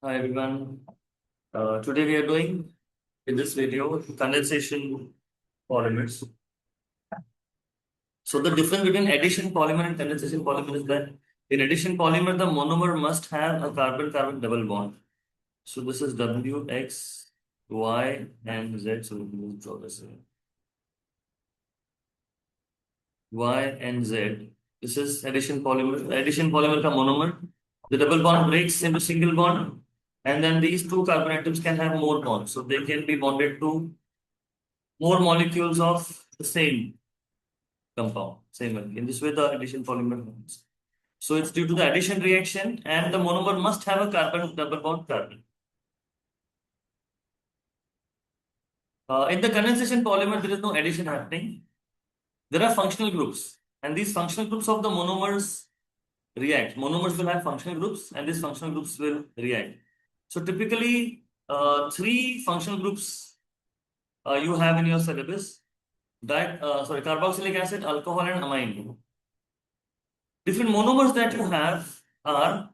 Hi everyone. Today we are doing in this video condensation polymers. So the difference between addition polymer and condensation polymer is that in addition polymer the monomer must have a carbon-carbon double bond. So this is W, X, Y, and Z. So we will draw this here. Y and Z. This is addition polymer. Addition polymer का monomer. The double bond breaks into single bond, and then these two carbon atoms can have more bonds. So they can be bonded to more molecules of the same compound, same one. In this way, the addition polymer happens. So it's due to the addition reaction, and the monomer must have a carbon double bond carbon. In the condensation polymer, there is no addition happening. There are functional groups, and these functional groups of the monomers react. Monomers will have functional groups, and these functional groups will react. So typically, three functional groups you have in your syllabus: carboxylic acid, alcohol, and amine. Different monomers that you have are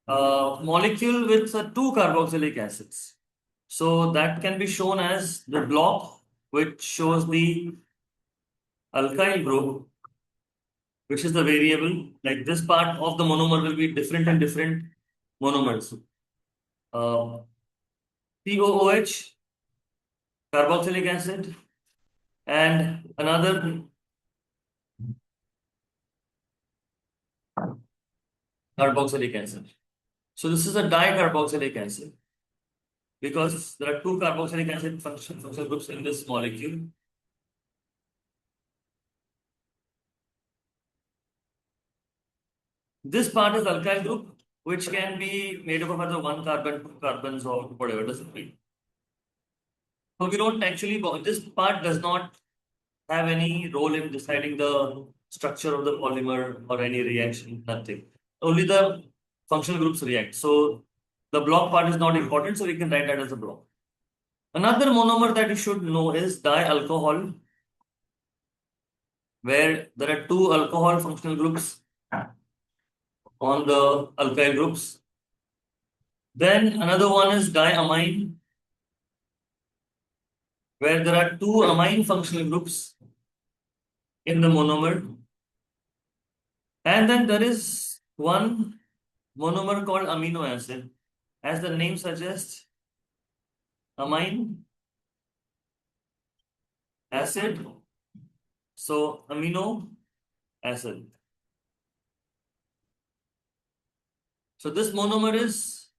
molecule with two carboxylic acids. So that can be shown as the block, which shows the alkyl group, which is the variable. Like this part of the monomer will be different in different monomers. Uh, COOH, carboxylic acid, and another carboxylic acid. So this is a dicarboxylic acid because there are two carboxylic acid functional groups in this molecule. This part is alkyl group, which can be made up of either one carbon, two carbons, or whatever. Does it mean? So we don't actually. This part does not have any role in deciding the structure of the polymer or any reaction. Nothing. Only the functional groups react. So the block part is not important. So we can write that as a block. Another monomer that you should know is dialcohol, where there are two alcohol functional groups on the alkyl groups. Then another one is diamine, where there are two amine functional groups in the monomer. And then there is one monomer called amino acid. As the name suggests, amine acid. So amino acid. So this monomer is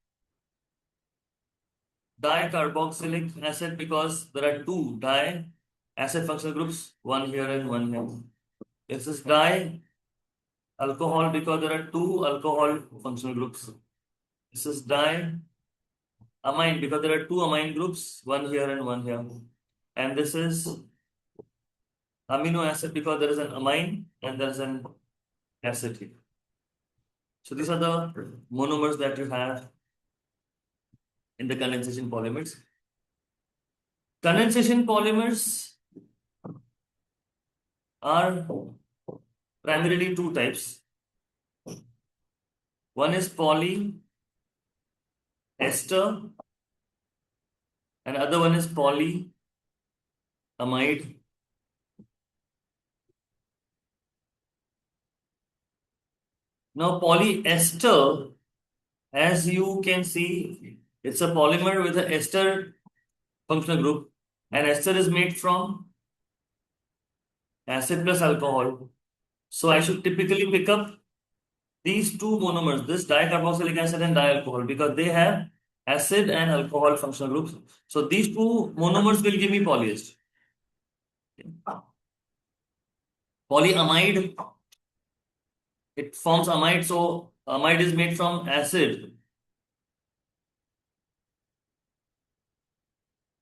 dicarboxylic acid because there are two acid functional groups, one here and one here. This is alcohol because there are two alcohol functional groups. This is diamine because there are two amine groups, one here and one here. And this is amino acid because there is an amine and there is an acid here. So these are the monomers that you have in the condensation polymers. Condensation polymers are primarily two types. One is polyester and other one is polyamide. Now polyester, as you can see, it's a polymer with an ester functional group, and ester is made from acid plus alcohol. So I should typically pick up these two monomers, this dicarboxylic acid and dialcohol, because they have acid and alcohol functional groups. So these two monomers will give me polyester. Polyamide, it forms amide, so amide is made from acid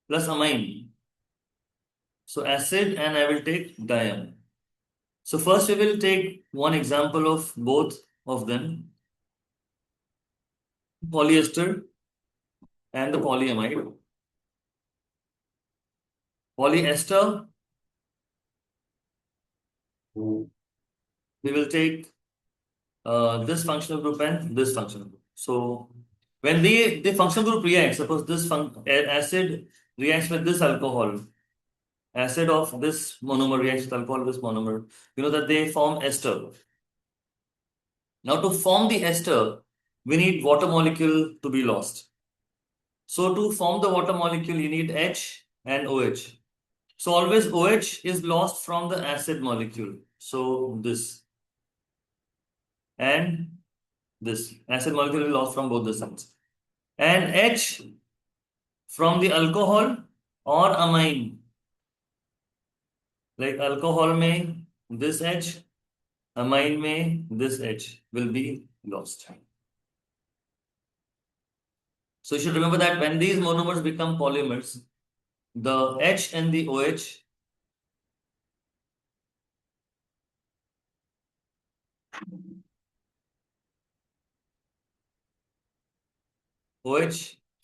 plus amine. So acid, and I will take diam. So first we will take one example of both of them, polyester and the polyamide. Polyester, we will take this functional group and this functional group. So When the functional group reacts, suppose this acid reacts with this alcohol, acid of this monomer reacts with alcohol of this monomer, you know that they form ester. Now to form the ester, we need water molecule to be lost. So to form the water molecule, you need H and OH. So always OH is lost from the acid molecule. So this and this acid molecule is lost from both the sides. And H from the alcohol or amine. Like alcohol में this H, amine में this H will be lost. So you should remember that when these monomers become polymers, the H and the OH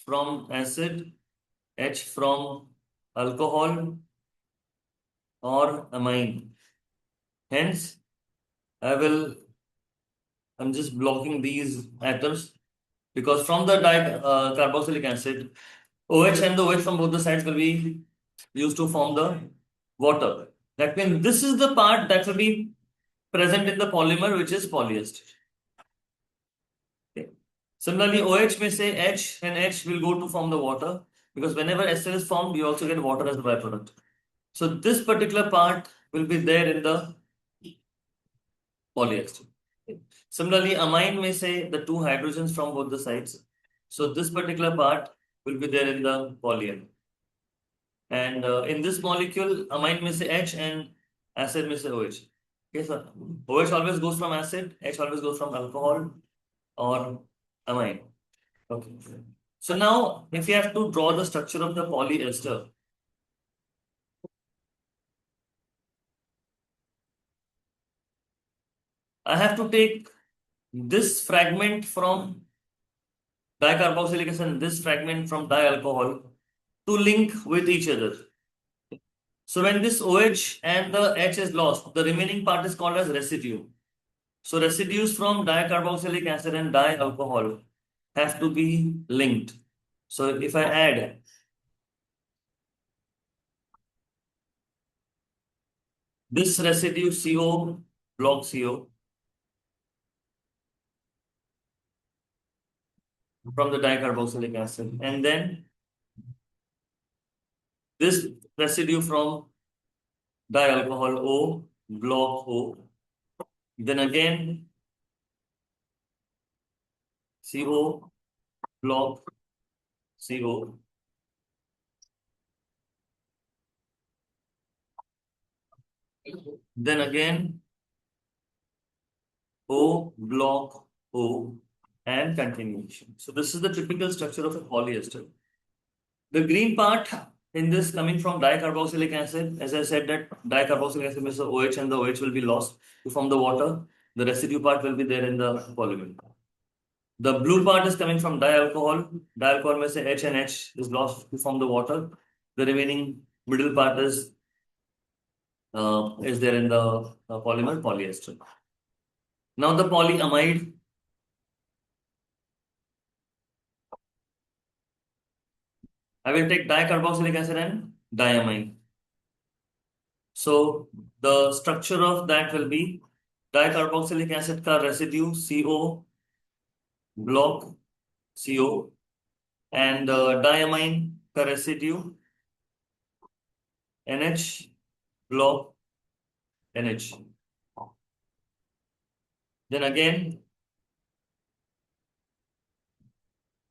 from acid, H from alcohol or amine. Hence, I'm just blocking these atoms because from the carboxylic acid, OH and the OH from both the sides will be used to form the water. That means this is the part that will be present in the polymer, which is polyester. Okay. Similarly, OH may say H and H will go to form the water because whenever ester is formed, you also get water as a byproduct. So this particular part will be there in the polyester. Similarly, amine may say the two hydrogens from both the sides. So this particular part will be there in the polymer. And in this molecule, amine may say H and acid may say OH. Okay, so OH always goes from acid, H always goes from alcohol or amine. Okay. So now, if you have to draw the structure of the polyester, I have to take this fragment from dicarboxylic acid and this fragment from dialcohol to link with each other. So when this OH and the H is lost, the remaining part is called as residue. So residues from dicarboxylic acid and dialcohol have to be linked. So if I add this residue CO, block CO, from the dicarboxylic acid, and then this residue from dialcohol O, block O, then again CO, block CO, then again O, block O, and continuation. So this is the typical structure of a polyester. The green part in this coming from dicarboxylic acid, as I said that dicarboxylic acid means the OH and the OH will be lost to form the water. The residue part will be there in the polymer. The blue part is coming from dialcohol. Dialcohol means H and H is lost to form the water. The remaining middle part is there in the polymer polyester. Now the polyamide. I will take dicarboxylic acid and diamine. So the structure of that will be dicarboxylic acid ka residue CO, block CO, and diamine ka residue NH, block NH. Then again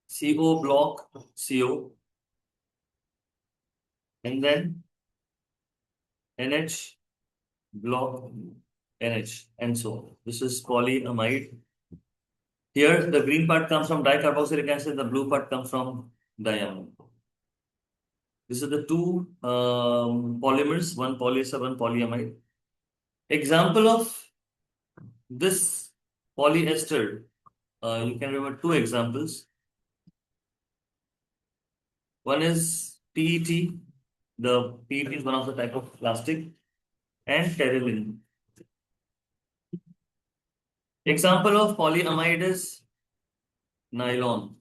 CO, block CO, and then NH, block NH, and so on. This is polyamide. Here, the green part comes from dicarboxylic acid, the blue part comes from diamine. This is the two polymers, one polyester, one polyamide. Example of this polyester, you can remember two examples. One is PET. The PET is one of the type of plastic, and terephthalate. Example of polyamide is nylon.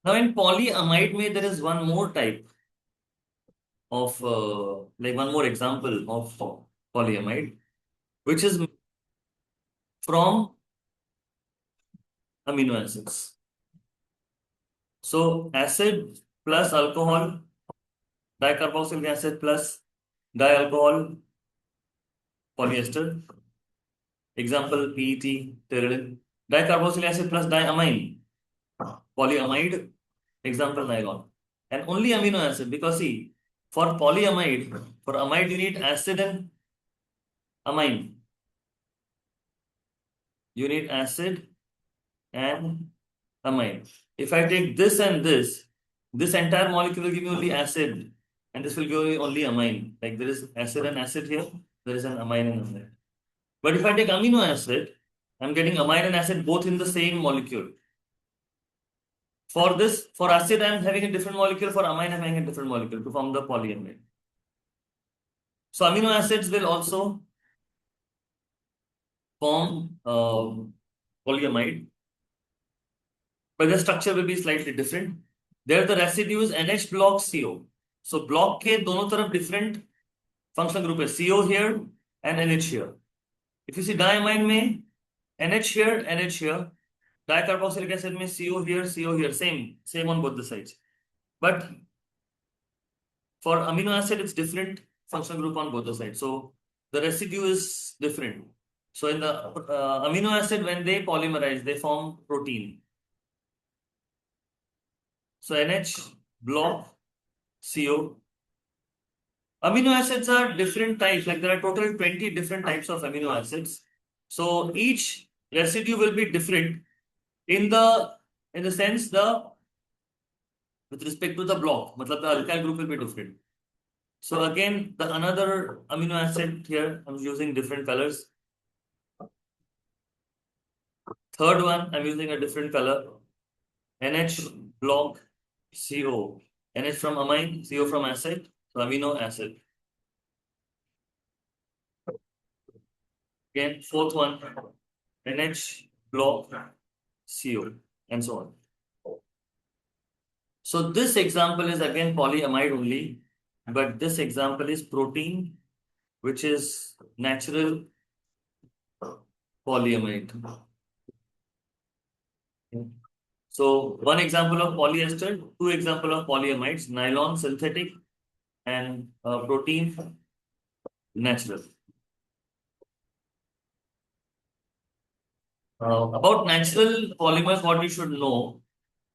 Now in polyamide, there is one more type of like one more example of polyamide, which is from amino acids. So acid plus alcohol, dicarboxylic acid plus dialcohol, polyester. Example PET, pteridine. Dicarboxylic acid plus diamine, polyamide. Example nylon. And only amino acid, because see, for polyamide, for amide you need acid and amine. You need acid and amine. If I take this and this entire molecule will give me only acid, and this will give me only amine. Like there is acid and acid here, there is an amine and amine. But if I take amino acid, I'm getting amine and acid both in the same molecule. For this, for acid, I'm having a different molecule. For amine, I'm having a different molecule to form the polyamide. So amino acids will also form polyamide, but the structure will be slightly different. There the residue is NH block CO. So block के दोनों तरफ different functional group है, CO here and NH here. If you see diamine में NH here, NH here. Dicarboxylic acid में CO here, same on both the sides. But for amino acid, it's different functional group on both the sides. So the residue is different. So in the amino acid, when they polymerize, they form protein. So NH block CO. Amino acids are different types. Like there are total 20 different types of amino acids. So each residue will be different in the sense the with respect to the block. मतलब the alkyl group will be different. So again, the another amino acid here, I'm using different colors. Third one, I'm using a different color. NH block CO. NH from amine, CO from acid, so amino acid. Again, fourth one, NH block CO, and so on. So this example is again polyamide only, but this example is protein, which is natural polyamide. So one example of polyester, two example of polyamides, nylon synthetic and protein natural. About natural polymers, what you should know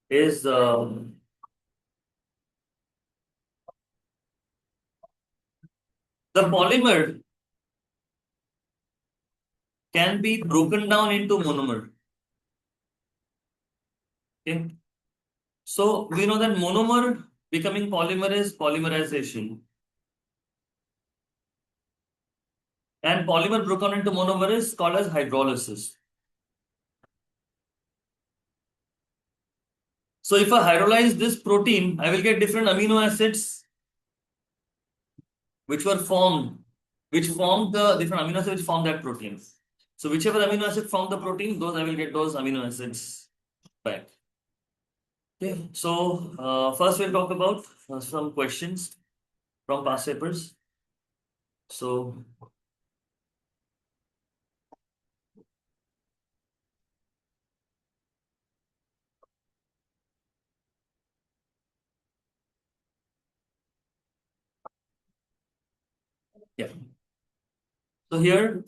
is the polymer can be broken down into monomer. Okay. So we know that monomer becoming polymer is polymerization. And polymer broken into monomer is called as hydrolysis. So if I hydrolyze this protein, I will get different amino acids which were formed, which formed the different amino acids which form that protein. So whichever amino acid formed the protein, those I will get those amino acids back. Okay, so first we'll talk about some questions from past papers. So yeah, so here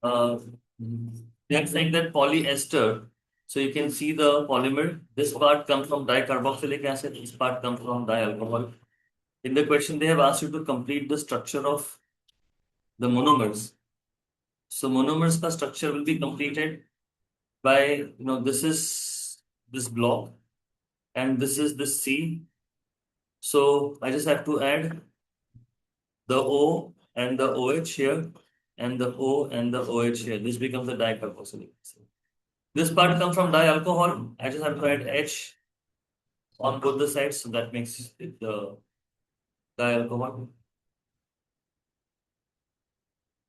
they are saying that polyester. So you can see the polymer. This part comes from dicarboxylic acid. This part comes from dialcohol. In the question, they have asked you to complete the structure of the monomers. So monomers का structure will be completed by this is this block and this is this C. So I just have to add the O and the OH here and the O and the OH here. This becomes the dicarboxylic acid. This part comes from dialcohol. I just have to add H on both the sides, so that makes it the dialcohol,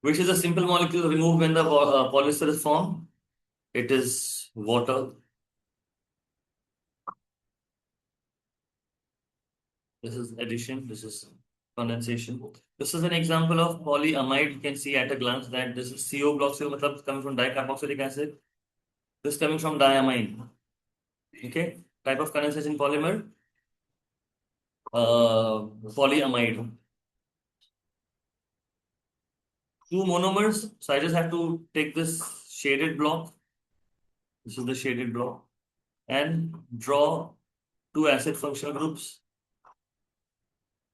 which is a simple molecule removed when the polyester is formed. It is water. This is addition. This is condensation. This is an example of polyamide. You can see at a glance that this is CO block. CO matlab coming from dicarboxylic acid. This coming from diamine. Okay. Type of condensation polymer. Polyamide. Two monomers. So I just have to take this shaded block. This is the shaded block. And draw two acid functional groups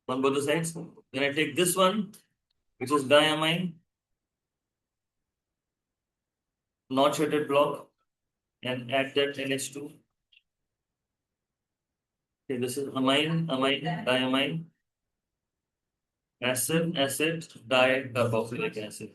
on both the sides. Then I take this one, which is diamine, not shaded block, and add that NH2. Okay, this is amine, diamine, acid, dicarboxylic acid.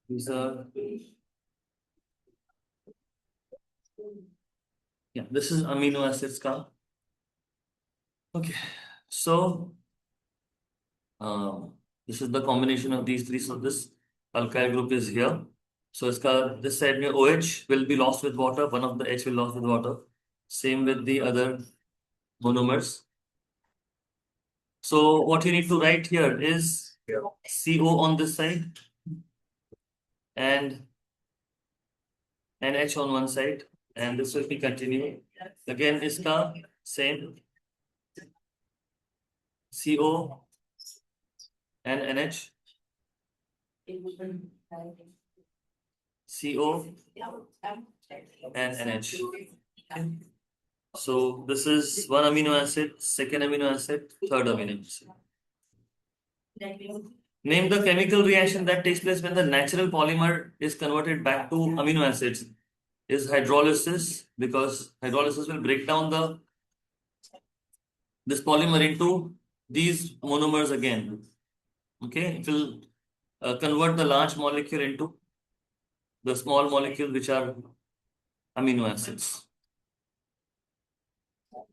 These are, yeah, this is amino acids ka. Okay, so this is the combination of these three. So this alkyl group is here. So this side mein OH will be lost with water. One of the H will lost with water. Same with the other monomers. So what you need to write here is CO on this side and NH on one side, and this will be continuing. Again, iska same CO and NH, CO and NH. Okay. So this is one amino acid, second amino acid, third amino acid. Name the chemical reaction that takes place when the natural polymer is converted back to amino acids. Is hydrolysis, because hydrolysis will break down this polymer into these monomers again. Okay, it will convert the large molecule into the small molecule, which are amino acids.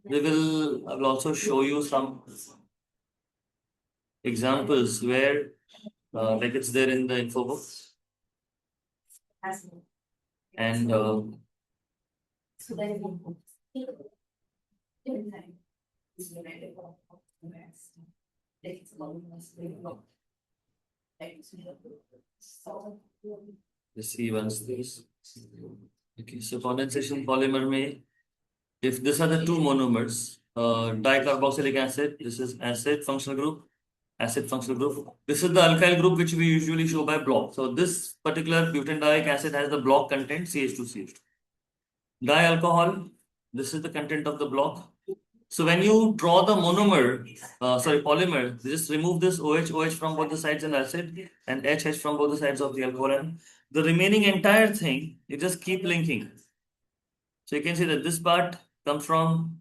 I will also show you some examples where, like it's there in the info book. And let's see once this. Okay, so condensation polymer may, if these are the two monomers, dicarboxylic acid, this is acid functional group, acid functional group. This is the alkyl group which we usually show by block. So this particular butanedic acid has the block content CH2CH2. Dialcohol, this is the content of the block. So when you draw the polymer, just remove this OH from both the sides and acid, and HH from both the sides of the alcohol, and the remaining entire thing, you just keep linking. So you can see that this part comes from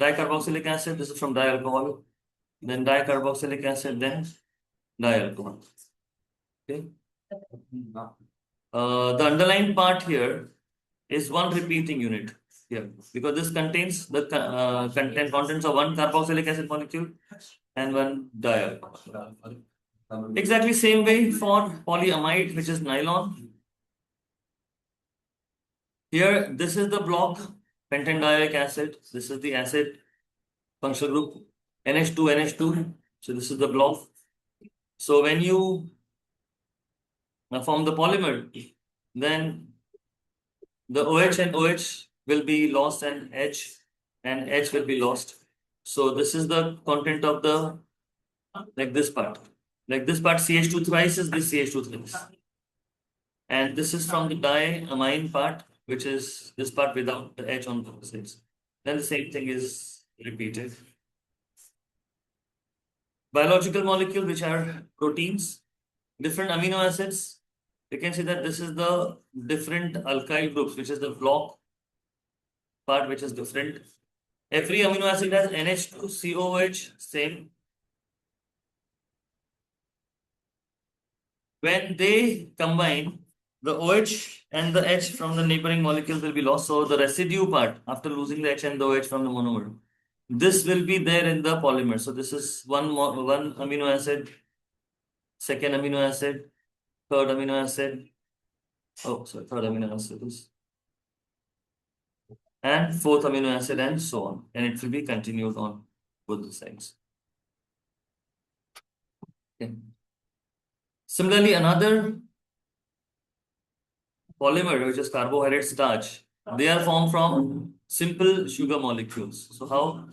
dicarboxylic acid, this is from dialcohol, then dicarboxylic acid, then dialcohol. Okay. The underlined part here is one repeating unit here, because this contains the contents of one carboxylic acid molecule and one dialcohol. Exactly same way for polyamide, which is nylon. Here, this is the block, pentanediolic acid. This is the acid functional group, NH2. So this is the block. So when you form the polymer, then the OH and OH will be lost and H will be lost. So this is the content of the, like this part. Like this part CH2 thrice is this CH2 thrice. And this is from the diamine part, which is this part without the H on both sides. Then the same thing is repeated. Biological molecules, which are proteins, different amino acids. You can see that this is the different alkyl groups, which is the block part, which is different. Every amino acid has NH2, COH, same. When they combine, the OH and the H from the neighboring molecules will be lost. So the residue part, after losing the H and the OH from the monomer, this will be there in the polymer. So this is one amino acid, second amino acid, third amino acid. Oh, sorry, third amino acid is, and fourth amino acid, and so on. And it will be continued on both the sides. Okay. Similarly, another polymer, which is carbohydrate starch, they are formed from simple sugar molecules. So how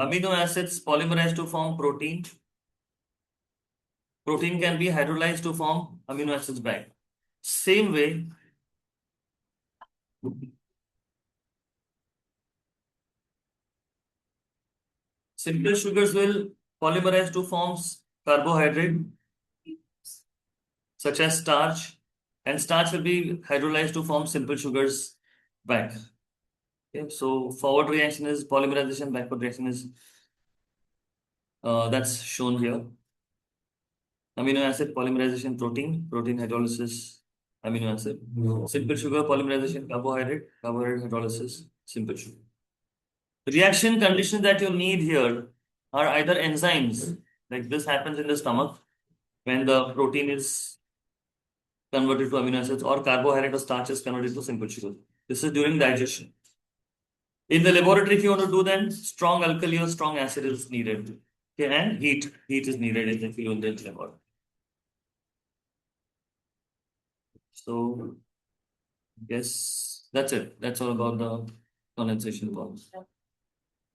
amino acids polymerize to form protein. Protein can be hydrolyzed to form amino acids back. Same way, simple sugars will polymerize to form carbohydrate such as starch, and starch will be hydrolyzed to form simple sugars back. Okay, so forward reaction is polymerization, backward reaction is that's shown here. Amino acid polymerization protein, protein hydrolysis, amino acid. Simple sugar polymerization, carbohydrate, carbohydrate hydrolysis, simple sugar. Reaction conditions that you need here are either enzymes, like this happens in the stomach when the protein is converted to amino acids, or carbohydrate or starch is converted to simple sugar. This is during digestion. In the laboratory, if you want to do then, strong alkali or strong acid is needed. Okay, and heat is needed if you do in the laboratory. So, yes, that's it. That's all about the condensation bonds.